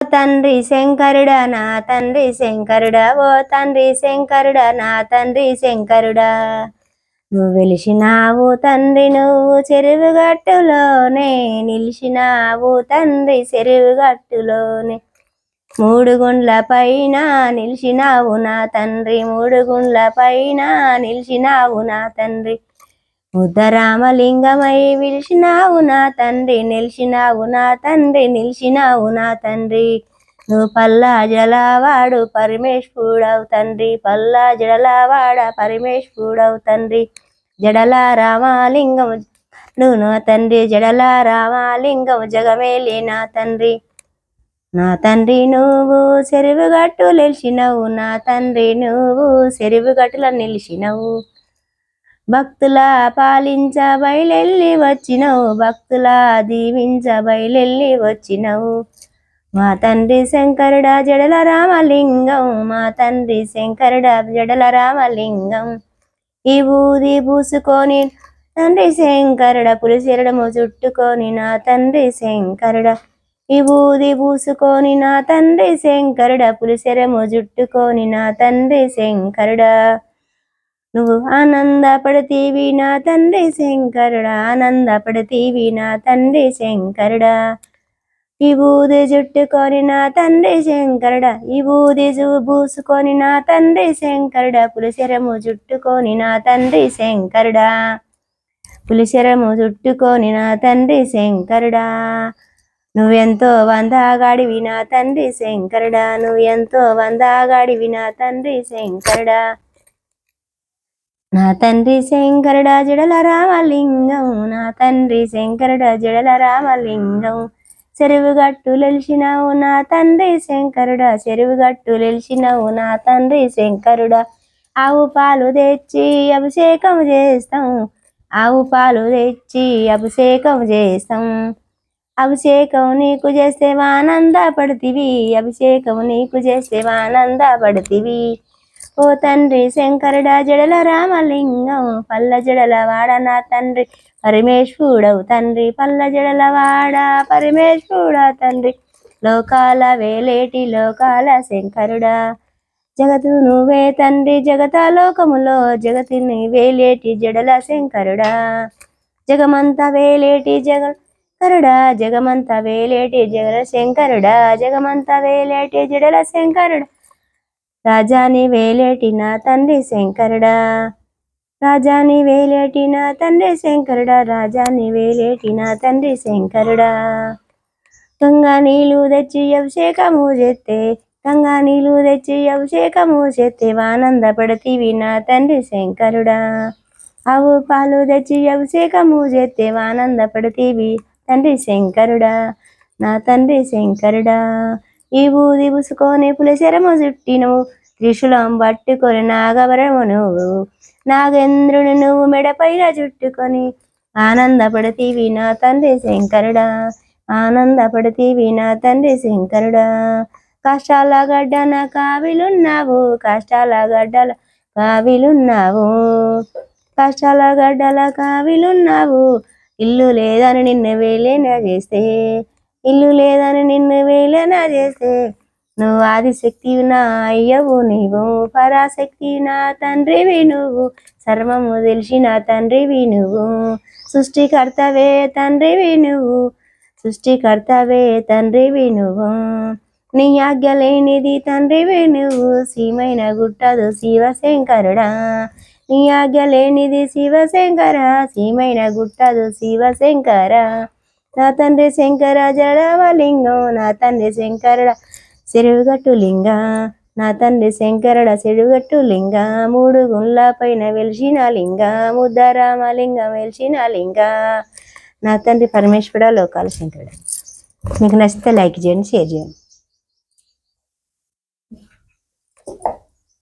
తండ్రి శంకరుడా నా తండ్రి శంకరుడా, ఓ తండ్రి శంకరుడా నా తండ్రి శంకరుడా. నువ్వు వెలిసినావు తండ్రి నువ్వు చెరువుగట్టులోనే, నిలిచినావు తండ్రి చెరువుగట్టులోనే. మూడు గుండ్ల పైన నిలిచినావు నా తండ్రి, మూడు గుండ్ల పైన నిలిచినావు నా తండ్రి. ముద్దరామలింగమై విలిచినావు నా తండ్రి, నిలిచినావు నా తండ్రి, నిలిచినావు నా తండ్రి. నువ్వు పల్లా జలవాడు పరమేశ్వరుడవు తండ్రి, పల్లా జడలవాడ పరమేశ్వరుడవు తండ్రి. జడల రామలింగం నువ్వు నా తండ్రి, జడల రామలింగం జగమేలి నా తండ్రి. నా తండ్రి నువ్వు చెరువుగట్టు నిలిచినవు, నా తండ్రి నువ్వు చెరువుగట్టుల నిలిచినవు. భక్తుల పాలించ బయలెల్లి వచ్చినవు, భక్తుల దీవించ బయలెల్లి వచ్చినవు. మా తండ్రి శంకరుడా జడల రామలింగం, మా తండ్రి శంకరుడా జడల రామలింగం. ఈ ఊది పూసుకొని తండ్రి శంకరుడా, పులిశెరడము చుట్టుకొని నా తండ్రి శంకరుడా. ఈ ఊది పూసుకొని నా తండ్రి శంకరుడా, పులిశెరము జుట్టుకొని నా తండ్రి శంకరుడా. నువ్వు ఆనందపడతీవి నా తండ్రి శంకరుడా, ఆనందపడతీవి నా తండ్రి శంకరుడా. ఈ ఊది జుట్టుకొని నా తండ్రి శంకరుడా, ఈ ఊది పూసుకొని నా తండ్రి శంకరుడా, పులిశెరము జుట్టుకొని నా తండ్రి శంకరుడా, పులిశెరము జుట్టుకొని నా తండ్రి శంకరుడా. నువ్వెంతో వందగాడివి నా తండ్రి శంకరుడా, నువ్వెంతో వందగాడివి నా తండ్రి శంకరుడా. నా తండ్రి శంకరుడా జడల రామలింగం, నా తండ్రి శంకరుడా జడల రామలింగం. చెరువుగట్టు నిలిచినావు నా తండ్రి శంకరుడా, చెరువుగట్టు నిలిచినావు నా తండ్రి శంకరుడా. ఆవు పాలు తెచ్చి అభిషేకం చేస్తాం, ఆవు పాలు తెచ్చి అభిషేకం చేస్తాం. అభిషేకం నీకు చేస్తే ఆనందపడతీవి, అభిషేకం నీకు చేస్తే ఆనందపడతీవి. ఓ తండ్రి శంకరుడా జడల రామలింగం, పల్ల జడల వాడ నా తండ్రి పరమేశ్వరుడవు తండ్రి, పల్ల జడల వాడ పరమేశ్వరుడా తండ్రి. లోకాల వేలేటి లోకాల శంకరుడా, జగతు నువ్వే తండ్రి జగతాలోకములో, జగతిని వేలేటి జడల శంకరుడా. జగమంత వేలేటి శంకరుడా, జగమంత వేలేటి జగల శంకరుడా, జగమంత వేలేటి జడల శంకరుడా. రాజాని వేలేటి నా తండ్రి శంకరుడా, రాజాని వేలేటి నా తండ్రి శంకరుడా, రాజాని వేలేటి నా తండ్రి శంకరుడా. గంగా నీళ్ళు తెచ్చి అభిషేకము చేస్తే, గంగా నీళ్ళు తెచ్చి అభిషేకము చేస్తే ఆనందపడతీవి నా తండ్రి శంకరుడా. ఆవు పాలు తెచ్చి అభిషేకము చేస్తే ఆనందపడతీవి తండ్రి శంకరుడా, నా తండ్రి శంకరుడా. ఈ ఊది పూసుకొని పులిశెరము చుట్టినవు, త్రిశూలం పట్టుకొని నాగవరము నువ్వు, నాగేంద్రుని నువ్వు మెడపైన చుట్టుకొని ఆనందపడతీవి నా తండ్రి శంకరుడా, ఆనందపడతీవి నా తండ్రి శంకరుడా. కష్టాల గడ్డన కావిలున్నావు, కష్టాల గడ్డల కావిలున్నావు, కష్టాల గడ్డల కావిలున్నావు. ఇల్లు లేదని నిన్ను వేలేనా చేస్తే, ఇల్లు లేదని నిన్ను వేలేనా చేస్తే. నువ్వు ఆదిశక్తి నా అయ్యవు నీవు, పరాశక్తి నా తండ్రివి నువ్వు, సర్వము తెలిసిన తండ్రివి నువ్వు. సృష్టికర్తవే తండ్రివి నువ్వు, సృష్టికర్తవే తండ్రివి నువ్వు. నీ ఆజ్ఞ లేనిది తండ్రివి నువ్వు, సీమైన గుట్టదు శివశంకరుడా. నీ ఆజ్ఞ లేనిది శివశంకర, సీమైన గుట్టదు శివశంకర. నా తండ్రి శంకర జడవలింగం, నా తండ్రి శంకరుడ చెరువుగట్టు లింగ, నా తండ్రి శంకరుడ చెరువుగట్టు లింగ. మూడు గుండ్ల పైన వెలిసిన లింగ, ముద్దరామలింగం వెలిసిన లింగ. నా తండ్రి పరమేశ్వరుడ లోకాల శంకరుడ. మీకు నచ్చితే లైక్ చేయండి, షేర్ చేయండి.